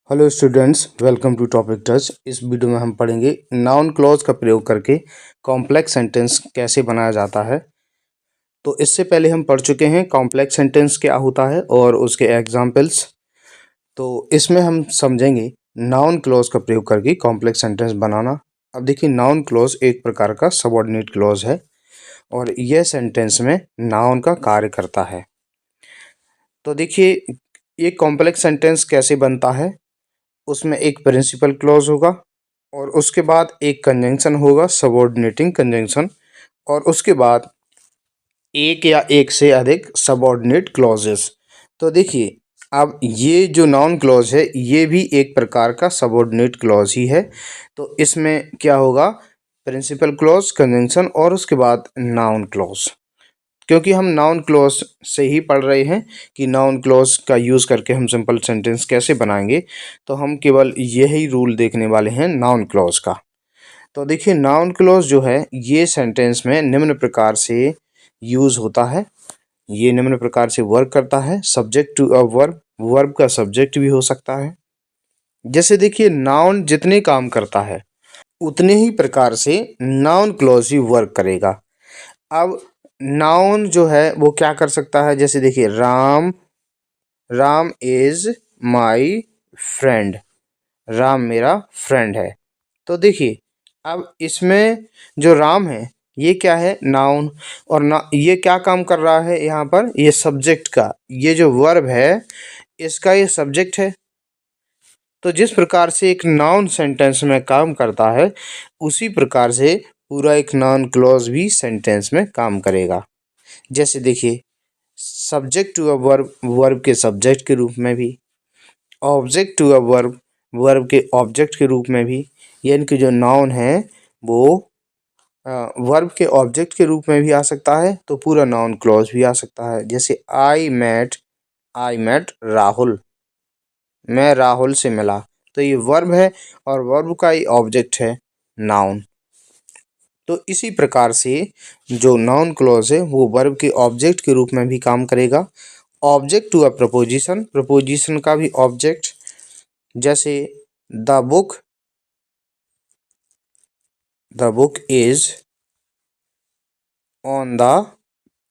Hello students, welcome to topic touch. इस video में हम पढ़ेंगे नाउन क्लॉज का प्रयोग करके कॉम्प्लेक्स सेंटेंस कैसे बनाया जाता है। तो इससे पहले हम पढ़ चुके हैं कॉम्प्लेक्स सेंटेंस क्या होता है और उसके एग्जाम्पल्स। तो इसमें हम समझेंगे नाउन क्लॉज का प्रयोग करके कॉम्प्लेक्स सेंटेंस बनाना। अब देखिए, नाउन क्लॉज एक प्रकार का सबऑर्डिनेट क्लॉज है और यह सेंटेंस में नाउन का कार्य करता है। तो देखिए, ये कॉम्प्लेक्स सेंटेंस कैसे बनता है। उसमें एक प्रिंसिपल क्लॉज होगा और उसके बाद एक कंजंक्शन होगा, सबऑर्डिनेटिंग कंजंक्शन, और उसके बाद एक या एक से अधिक सबऑर्डिनेट क्लॉजेस। तो देखिए, अब ये जो नाउन क्लॉज है ये भी एक प्रकार का सबऑर्डिनेट क्लॉज ही है। तो इसमें क्या होगा, प्रिंसिपल क्लॉज, कंजंक्शन और उसके बाद नाउन क्लॉज। क्योंकि हम नाउन क्लॉज से ही पढ़ रहे हैं कि नाउन क्लॉज का यूज़ करके हम सिंपल सेंटेंस कैसे बनाएंगे, तो हम केवल यही रूल देखने वाले हैं नाउन क्लॉज का। तो देखिए, नाउन क्लॉज जो है ये सेंटेंस में निम्न प्रकार से यूज़ होता है। ये निम्न प्रकार से वर्क करता है। Subject to a verb, verb का सब्जेक्ट भी हो सकता है। जैसे देखिए, नाउन जितने काम करता है उतने ही प्रकार से नाउन क्लॉज ही वर्क करेगा। अब नाउन जो है वो क्या कर सकता है, जैसे देखिए, Ram, Ram is my friend, Ram मेरा फ्रेंड है। तो देखिए, अब इसमें जो राम है ये क्या है, नाउन। और ना ये क्या काम कर रहा है यहाँ पर, ये सब्जेक्ट का, ये जो वर्ब है इसका ये सब्जेक्ट है। तो जिस प्रकार से एक नाउन सेंटेंस में काम करता है उसी प्रकार से पूरा एक नाउन क्लॉज भी सेंटेंस में काम करेगा। जैसे देखिए, subject to a verb, verb के सब्जेक्ट के रूप में भी, object to a verb, verb के ऑब्जेक्ट के रूप में भी, यानी कि जो नाउन है वो वर्ब के ऑब्जेक्ट के रूप में भी आ सकता है। तो पूरा नाउन क्लॉज भी आ सकता है। जैसे आई मेट राहुल, मैं राहुल से मिला। तो ये वर्ब है और वर्ब का ही ऑब्जेक्ट है नाउन। तो इसी प्रकार से जो नाउन क्लॉज है वो वर्ब के ऑब्जेक्ट के रूप में भी काम करेगा। Object to a preposition, preposition का भी ऑब्जेक्ट, जैसे the book is on the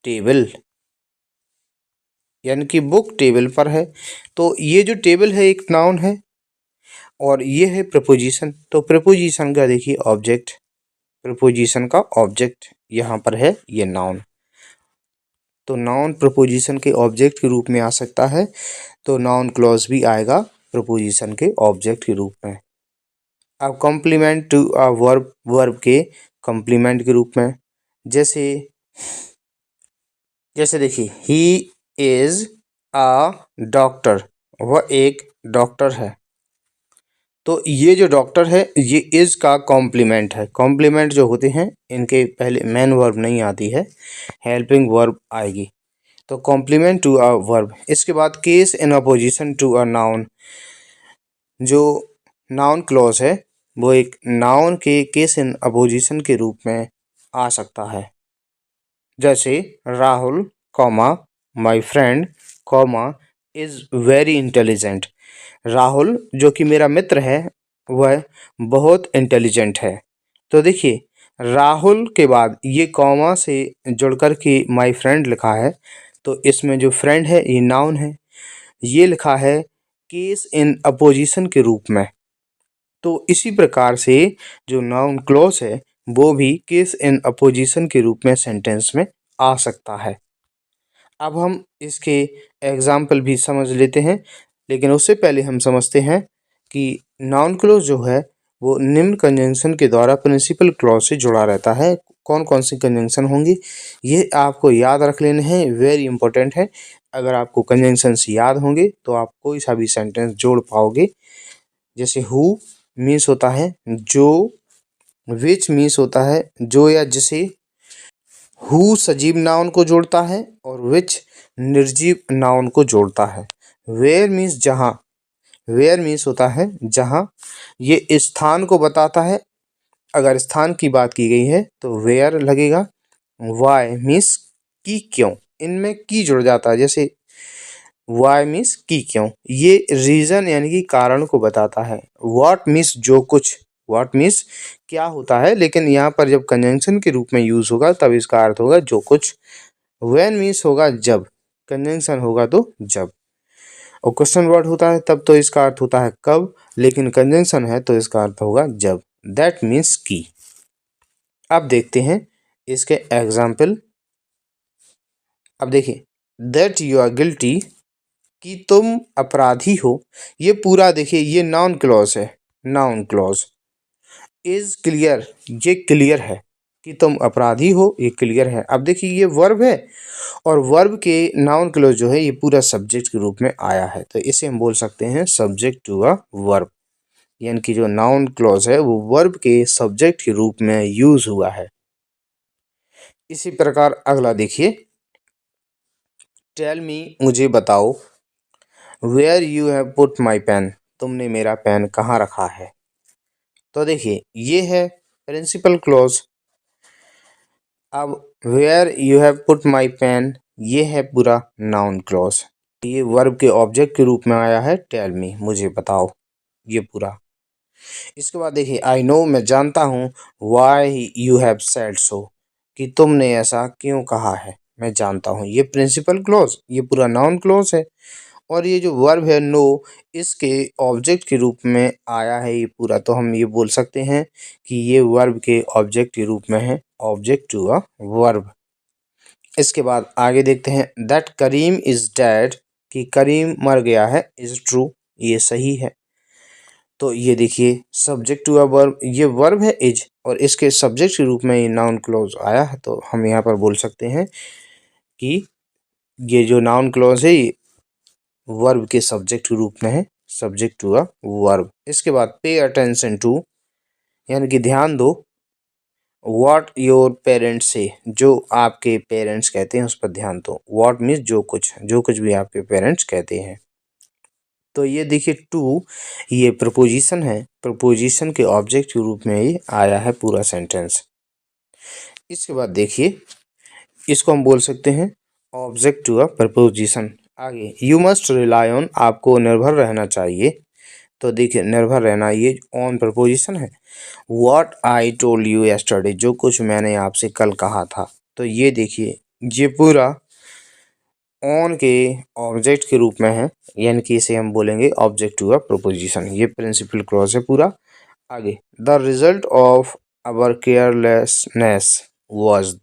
table, यानी कि बुक टेबल पर है। तो ये जो टेबल है एक नाउन है और ये है प्रपोजिशन। तो प्रपोजिशन का देखिए ऑब्जेक्ट, प्रपोजिशन का ऑब्जेक्ट यहाँ पर है ये नाउन। तो नाउन प्रपोजिशन के ऑब्जेक्ट के रूप में आ सकता है। तो नाउन क्लॉज भी आएगा प्रपोजिशन के ऑब्जेक्ट के रूप में। अब complement to a verb, verb के कॉम्प्लीमेंट के रूप में, जैसे जैसे देखिए, ही इज अ डॉक्टर, वह एक डॉक्टर है। तो ये जो डॉक्टर है ये इज का कॉम्प्लीमेंट है। कॉम्प्लीमेंट जो होते हैं इनके पहले मेन वर्ब नहीं आती है, हेल्पिंग वर्ब आएगी। तो कॉम्प्लीमेंट टू अ वर्ब। इसके बाद case in apposition to a noun, जो नाउन क्लॉज है वो एक नाउन के केस इन अपोजिशन के रूप में आ सकता है। जैसे Rahul comma my friend comma is very intelligent, Rahul जो कि मेरा मित्र है वह बहुत इंटेलिजेंट है। तो देखिए, राहुल के बाद ये कॉमा से जुड़कर के माय फ्रेंड लिखा है। तो इसमें जो फ्रेंड है ये नाउन है, ये लिखा है केस इन अपोजिशन के रूप में। तो इसी प्रकार से जो नाउन क्लॉज है वो भी केस इन अपोजिशन के रूप में सेंटेंस में आ सकता है। अब हम इसके एग्जाम्पल भी समझ लेते हैं, लेकिन उससे पहले हम समझते हैं कि नाउन क्लॉज जो है वो निम्न कंजंक्शन के द्वारा प्रिंसिपल क्लॉज से जुड़ा रहता है। कौन कौन सी कंजंक्शन होंगी ये आपको याद रख लेने हैं, वेरी इंपॉर्टेंट है। अगर आपको कंजंक्शंस याद होंगे तो आप कोई सा भी सेंटेंस जोड़ पाओगे। जैसे हु मीन्स होता है जो, विच मीन्स होता है जो या जिसे, हु सजीव नाउन को जोड़ता है और विच निर्जीव नाउन को जोड़ता है। वेयर मीन्स जहाँ, वेयर मीन्स होता है जहाँ, ये स्थान को बताता है। अगर स्थान की बात की गई है तो वेयर लगेगा। वाई मीन्स की, क्यों, इनमें की जुड़ जाता है। जैसे वाई मीन्स की क्यों, ये रीजन यानी कि कारण को बताता है। व्हाट मीन्स जो कुछ, व्हाट मीन्स क्या होता है, लेकिन यहाँ पर जब कंजंक्शन के रूप में यूज होगा तब इसका अर्थ होगा जो कुछ। व्हेन मीन्स होगा जब, कंजंक्शन होगा तो जब, और क्वेश्चन वर्ड होता है तब तो इसका अर्थ होता है कब, लेकिन कंजंक्शन है तो इसका अर्थ होगा जब। दैट मीन्स की। अब देखते हैं इसके एग्जाम्पल। अब देखिए, दैट यू आर गिल्टी, कि तुम अपराधी हो, ये पूरा देखिए ये नाउन क्लॉज है। नाउन क्लॉज इज क्लियर, ये क्लियर है कि तुम अपराधी हो, ये क्लियर है। अब देखिए ये वर्ब है और वर्ब के नाउन क्लॉज जो है ये पूरा सब्जेक्ट के रूप में आया है, तो इसे हम बोल सकते हैं सब्जेक्ट टू अ वर्ब, यानी कि जो नाउन क्लॉज है वो वर्ब के सब्जेक्ट के रूप में यूज हुआ है। इसी प्रकार अगला देखिए, टेल मी, मुझे बताओ, where you have put my pen, तुमने मेरा पेन कहाँ रखा है। तो देखिए ये है प्रिंसिपल क्लॉज। अब where you have put my pen, ये है पूरा नाउन क्लॉज। ये वर्ब के ऑब्जेक्ट के रूप में आया है टेल मी, मुझे बताओ, ये पूरा। इसके बाद देखिए आई नो, मैं जानता हूँ, why you have said so, कि तुमने ऐसा क्यों कहा है, मैं जानता हूँ, ये प्रिंसिपल क्लॉज, ये पूरा नाउन क्लॉज है। और ये जो वर्ब है नो, इसके ऑब्जेक्ट के रूप में आया है ये पूरा, तो हम ये बोल सकते हैं कि ये वर्ब के ऑब्जेक्ट के रूप में है, ऑब्जेक्ट टू अ वर्ब। इसके बाद आगे देखते हैं, दैट करीम इज डेड, कि करीम मर गया है, इज ट्रू, ये सही है। तो ये देखिए सब्जेक्ट टू अ वर्ब, ये वर्ब है इज, और इसके सब्जेक्ट के रूप में ये नाउन क्लॉज आया है, तो हम यहाँ पर बोल सकते हैं कि ये जो नाउन क्लॉज है ये वर्ब के सब्जेक्ट के रूप में है, सब्जेक्ट टू अ वर्ब। इसके बाद पे अटेंशन टू, यानी कि ध्यान दो, व्हाट योर पेरेंट्स से, जो आपके पेरेंट्स कहते हैं उस पर ध्यान दो। व्हाट मीन्स जो कुछ, जो कुछ भी आपके पेरेंट्स कहते हैं। तो ये देखिए टू, ये प्रपोजिशन है, प्रपोजिशन के ऑब्जेक्ट के रूप में ये आया है पूरा सेंटेंस। इसके बाद देखिए इसको हम बोल सकते हैं ऑब्जेक्ट टू अ प्रपोजिशन। आगे यू मस्ट रिलाई ऑन, आपको निर्भर रहना चाहिए, तो देखिए निर्भर रहना ये ऑन प्रपोजिशन है। What I told you yesterday, जो कुछ मैंने आपसे कल कहा था, तो ये देखिए ये पूरा ऑन के ऑब्जेक्ट के रूप में है, यानी कि इसे हम बोलेंगे ऑब्जेक्ट टू अ प्रपोजिशन, ये प्रिंसिपल क्लॉज है पूरा। आगे the result of our carelessness was,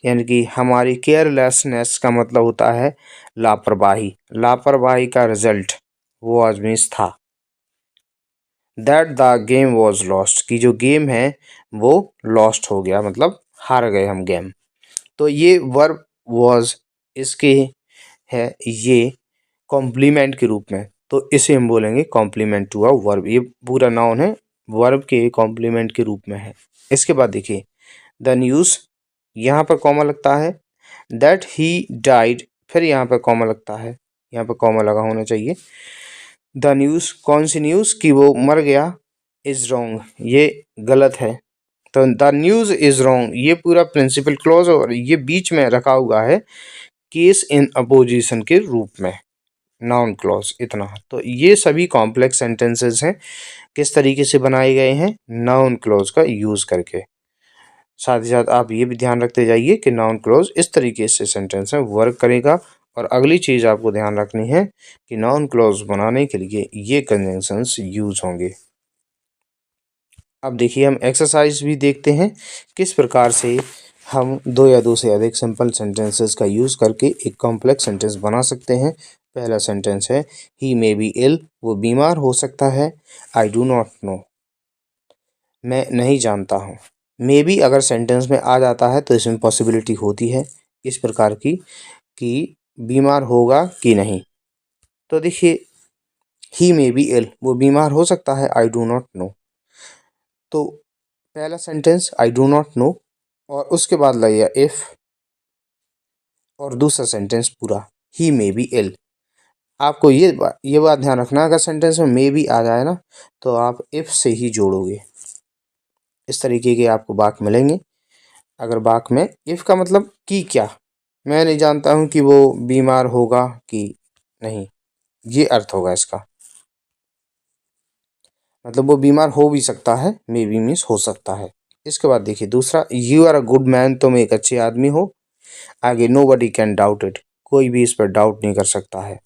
यानी कि हमारी केयरलेसनेस का मतलब होता है लापरवाही, लापरवाही का रिजल्ट वाज मीन्स था। That the game was lost, की जो गेम है वो लॉस्ट हो गया, मतलब हार गए हम गेम। तो ये वर्ब वॉज इसके है ये कॉम्प्लीमेंट के रूप में, तो इसे हम बोलेंगे कॉम्प्लीमेंट टू अ वर्ब, ये पूरा नाउन है, वर्ब के कॉम्प्लीमेंट के रूप में है। इसके बाद देखिए द न्यूज़, यहाँ पर कॉमा लगता है, दैट ही डाइड, फिर यहाँ पर कॉमा लगता है, यहाँ पर कॉमा लगा होना चाहिए। द न्यूज़, कौन सी न्यूज़, कि वो मर गया, इज रॉन्ग, ये गलत है, तो द न्यूज़ इज रॉन्ग, ये पूरा प्रिंसिपल क्लॉज और ये बीच में रखा हुआ है केस इन अपोजिशन के रूप में, नाउन क्लॉज, इतना। तो ये सभी कॉम्प्लेक्स सेंटेंसेस हैं, किस तरीके से बनाए गए हैं, नाउन क्लॉज का यूज करके। साथ ही साथ आप ये भी ध्यान रखते जाइए कि नाउन क्लॉज इस तरीके से सेंटेंस में वर्क करेगा। और अगली चीज आपको ध्यान रखनी है कि नाउन क्लॉज बनाने के लिए ये कंजंक्शंस यूज होंगे। अब देखिए हम एक्सरसाइज भी देखते हैं किस प्रकार से हम दो या दो से अधिक सिंपल सेंटेंसेस का यूज करके एक कॉम्प्लेक्स सेंटेंस बना सकते हैं। पहला सेंटेंस है ही मे बी इल, वो बीमार हो सकता है। आई डू नॉट नो, मैं नहीं जानता हूँ। मे बी अगर सेंटेंस में आ जाता है तो इसमें पॉसिबिलिटी होती है इस प्रकार की कि बीमार होगा कि नहीं। तो देखिए ही मे बी इल, वो बीमार हो सकता है, आई डू नॉट नो। तो पहला sentence I do not no और उसके बाद लगेगा इफ, और दूसरा सेंटेंस पूरा ही मे बी इल। आपको ये बात ध्यान रखना, अगर सेंटेंस में मे बी आ जाए ना तो आप इफ से ही जोड़ोगे, इस तरीके के आपको वाक्य मिलेंगे। अगर वाक्य में इफ का मतलब कि क्या, मैं नहीं जानता हूँ कि वो बीमार होगा कि नहीं, ये अर्थ होगा इसका। मतलब वो बीमार हो भी सकता है, मे बी मीन्स हो सकता है। इसके बाद देखिए दूसरा, you are a good man, तुम एक अच्छे आदमी हो। आगे nobody can doubt it, कोई भी इस पर डाउट नहीं कर सकता है।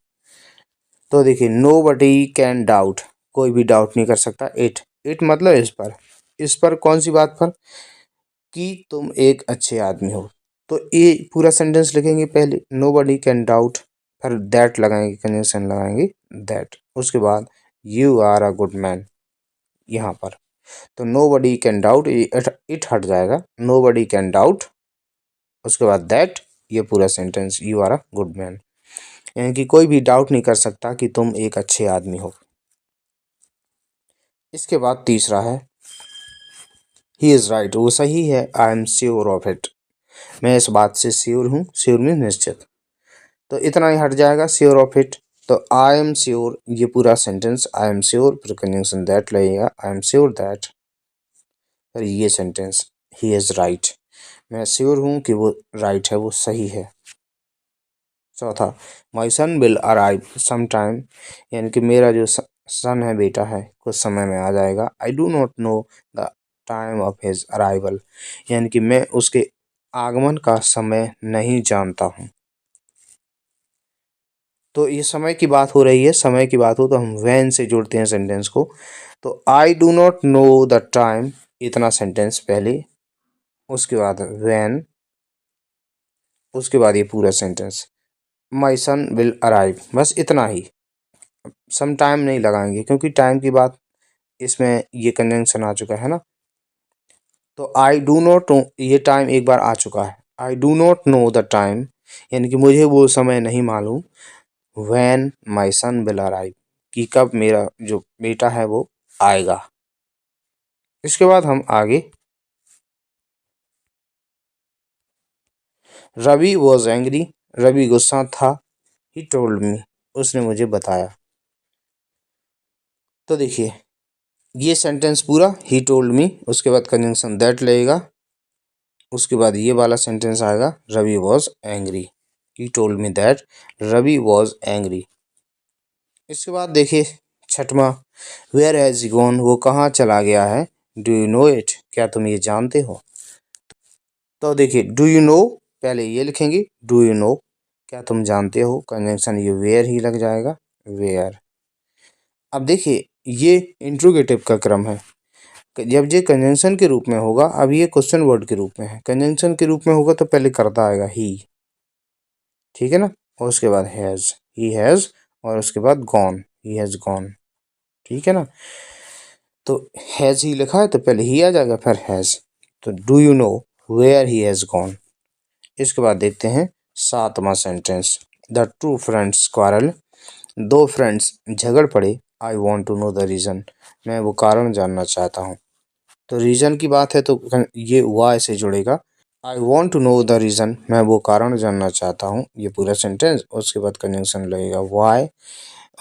तो देखिए नो बडी कैन डाउट, कोई भी डाउट नहीं कर सकता। इट मतलब इस पर कौन सी बात पर, कि तुम एक अच्छे आदमी हो। तो ये पूरा सेंटेंस लिखेंगे, पहले नो बडी कैन डाउट, फिर दैट लगाएंगे, कंजंक्शन लगाएंगे दैट, उसके बाद you are a good man यहाँ पर। तो nobody can doubt, it हट जाएगा, नो बडी कैन डाउट, उसके बाद दैट, ये पूरा sentence you are a good man, यानी कि कोई भी डाउट नहीं कर सकता कि तुम एक अच्छे आदमी हो। इसके बाद तीसरा है ही इज़ राइट, वो सही है। I am sure of it, मैं इस बात से श्योर हूँ, श्योर में निश्चित, तो इतना ही हट जाएगा श्योर ऑफ इट। तो आई एम श्योर, ये पूरा सेंटेंस आई एम श्योर, फिर कंजंक्शन दैट लगेगा, आई एम श्योर दैट, फिर ये सेंटेंस ही इज़ राइट, मैं श्योर हूँ कि वो राइट है, वो सही है। चौथा, माई son will arrive some time, यानी कि मेरा जो सन है, बेटा है, कुछ समय में आ जाएगा। आई do not know the time of his arrival, यानी कि मैं उसके आगमन का समय नहीं जानता हूँ। तो ये समय की बात हो रही है, समय की बात हो तो हम व्हेन से जोड़ते हैं सेंटेंस को। तो I do not know the time, इतना सेंटेंस पहले, उसके बाद व्हेन, उसके बाद ये पूरा sentence my son will arrive, बस इतना ही। सम टाइम नहीं लगाएंगे क्योंकि टाइम की बात इसमें ये कंजंक्शन आ चुका है ना। तो आई डू नॉट नो, ये टाइम एक बार आ चुका है, I do not know the time, यानी कि मुझे वो समय नहीं मालूम, when my son will arrive, कि कब मेरा जो बेटा है वो आएगा। इसके बाद हम आगे, रवि वॉज एंग्री, रवि गुस्सा था, ही टोल्ड मी, उसने मुझे बताया। तो देखिए ये सेंटेंस पूरा ही टोल्ड मी, उसके बाद कंजंक्शन दैट लगेगा, उसके बाद ये वाला सेंटेंस आएगा Ravi was angry, he told me that Ravi was angry. इसके बाद देखिए छठवां, वेयर हैज ही गॉन, वो कहाँ चला गया है। डू यू नो इट, क्या तुम ये जानते हो। तो देखिए डू यू नो, पहले ये लिखेंगे डू यू नो, क्या तुम जानते हो, कंजंक्शन ये वेयर ही लग जाएगा, वेयर। अब देखिए ये इंट्रोगेटिव का क्रम है, जब ये कंजंक्शन के रूप में होगा, अब ये क्वेश्चन वर्ड के रूप में है। कंजंक्शन के रूप में होगा तो पहले करता आएगा ही, ठीक है ना, और उसके बाद हैज़, ही हैज़, और उसके बाद गॉन, ही हैज़ गॉन, ठीक है ना। तो हैज़ ही लिखा है तो पहले ही आ जाएगा, फिर हैज़। तो do you know where he has gone. इसके बाद देखते हैं सातवां sentence, the two friends quarrel, दो फ्रेंड्स झगड़ पड़े, I want to know the reason, मैं वो कारण जानना चाहता हूँ। तो रीज़न की बात है तो ये वाई से जुड़ेगा, I want to know the reason, मैं वो कारण जानना चाहता हूँ, ये पूरा सेंटेंस, उसके बाद कंजंक्शन लगेगा वाई,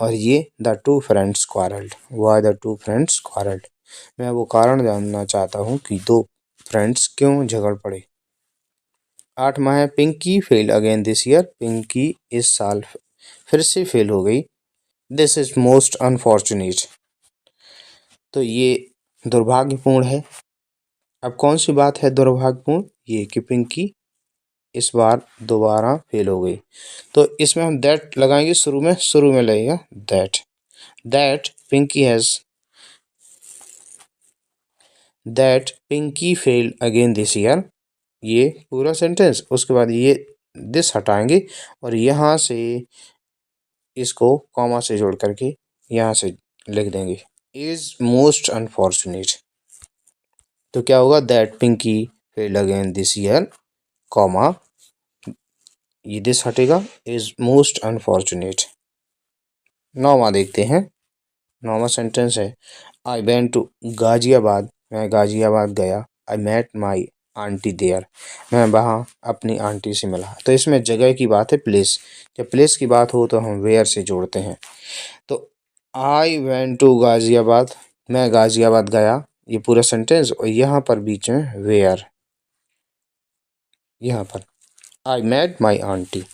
और ये the two friends quarrelled, why the two friends quarrelled, मैं वो कारण जानना चाहता हूँ कि दो फ्रेंड्स क्यों झगड़ पड़े। आठवां है Pinky fail again this year, Pinky इस साल फिर से फेल हो गई, दिस इज मोस्ट अनफॉर्चुनेट, तो ये दुर्भाग्यपूर्ण है। अब कौन सी बात है दुर्भाग्यपूर्ण, ये कि पिंकी इस बार दोबारा फेल हो गई। तो इसमें हम दैट लगाएंगे, शुरू में लगेगा that, that Pinky has, that Pinky fail again this year, ये पूरा सेंटेंस, उसके बाद ये दिस हटाएंगे और यहाँ से इसको कॉमा से जोड़ करके यहाँ से लिख देंगे इज मोस्ट अनफॉर्चुनेट। तो क्या होगा, that Pinky fail again this year, comma, ये दिस हटेगा, इज मोस्ट अनफॉर्चुनेट। नौवां देखते हैं, नौवां सेंटेंस है आई वेंट टू गाजियाबाद, मैं गाजियाबाद गया, I met my aunty there, मैं वहाँ अपनी आंटी से मिला। तो इसमें जगह की बात है, प्लेस, जब प्लेस की बात हो तो हम वेयर से जोड़ते हैं। तो आई वेंट टू गाजियाबाद, मैं गाजियाबाद गया, ये पूरा सेंटेंस, और यहाँ पर बीच में वेयर, यहाँ पर I met my aunty.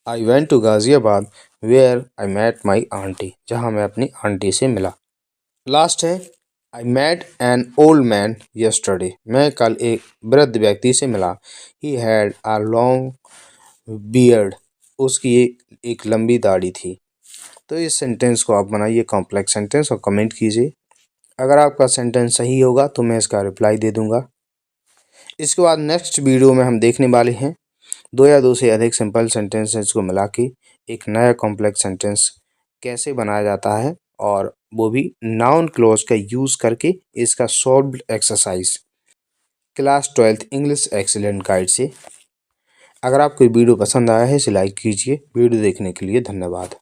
I went to Ghaziabad where I met my aunty, जहाँ मैं अपनी आंटी से मिला। लास्ट है I met an old man yesterday, मैं कल एक वृद्ध व्यक्ति से मिला। He had a long beard, उसकी एक लंबी दाढ़ी थी। तो इस सेंटेंस को आप बनाइए कॉम्प्लेक्स सेंटेंस और कमेंट कीजिए। अगर आपका सेंटेंस सही होगा तो मैं इसका रिप्लाई दे दूंगा। इसके बाद नेक्स्ट वीडियो में हम देखने वाले हैं 2 या 2 से अधिक सिंपल सेंटेंसेस को मिला के एक नया कॉम्प्लेक्स सेंटेंस कैसे बनाया जाता है, और वो भी नाउन क्लॉज का यूज़ करके। इसका solved exercise class 12th English excellent guide से। अगर आपको वीडियो पसंद आया है इसे लाइक कीजिए। वीडियो देखने के लिए धन्यवाद।